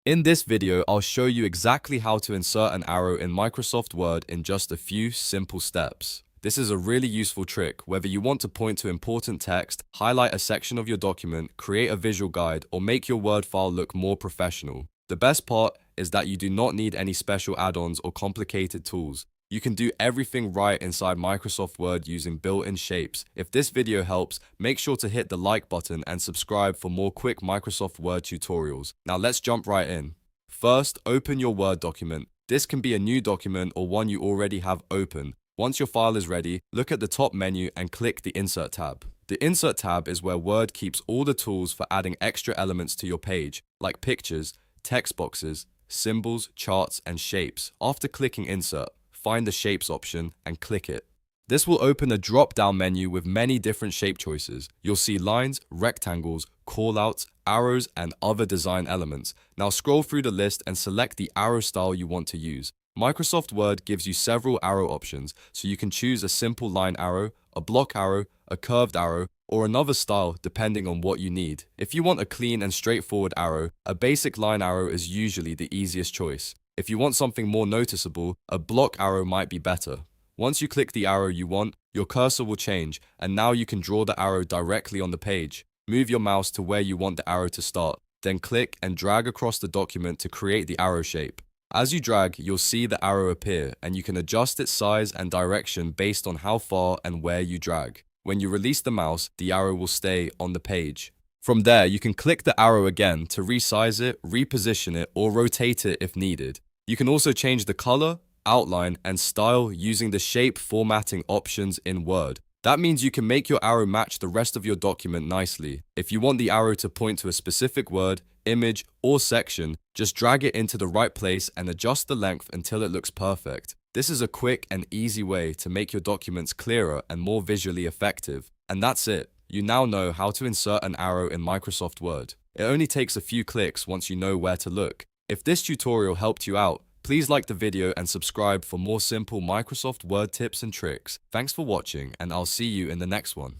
In this video, I'll show you exactly how to insert an arrow in Microsoft Word in just a few simple steps. This is a really useful trick, whether you want to point to important text, highlight a section of your document, create a visual guide, or make your Word file look more professional. The best part is that you do not need any special add-ons or complicated tools. You can do everything right inside Microsoft Word using built-in shapes. If this video helps, make sure to hit the like button and subscribe for more quick Microsoft Word tutorials. Now let's jump right in. First, open your Word document. This can be a new document or one you already have open. Once your file is ready, look at the top menu and click the Insert tab. The Insert tab is where Word keeps all the tools for adding extra elements to your page, like pictures, text boxes, symbols, charts, and shapes. After clicking Insert, find the Shapes option and click it. This will open a drop-down menu with many different shape choices. You'll see lines, rectangles, callouts, arrows, and other design elements. Now scroll through the list and select the arrow style you want to use. Microsoft Word gives you several arrow options, so you can choose a simple line arrow, a block arrow, a curved arrow, or another style depending on what you need. If you want a clean and straightforward arrow, a basic line arrow is usually the easiest choice. If you want something more noticeable, a block arrow might be better. Once you click the arrow you want, your cursor will change, and now you can draw the arrow directly on the page. Move your mouse to where you want the arrow to start, then click and drag across the document to create the arrow shape. As you drag, you'll see the arrow appear, and you can adjust its size and direction based on how far and where you drag. When you release the mouse, the arrow will stay on the page. From there, you can click the arrow again to resize it, reposition it, or rotate it if needed. You can also change the color, outline, and style using the shape formatting options in Word. That means you can make your arrow match the rest of your document nicely. If you want the arrow to point to a specific word, image, or section, just drag it into the right place and adjust the length until it looks perfect. This is a quick and easy way to make your documents clearer and more visually effective. And that's it. You now know how to insert an arrow in Microsoft Word. It only takes a few clicks once you know where to look. If this tutorial helped you out, please like the video and subscribe for more simple Microsoft Word tips and tricks. Thanks for watching, and I'll see you in the next one.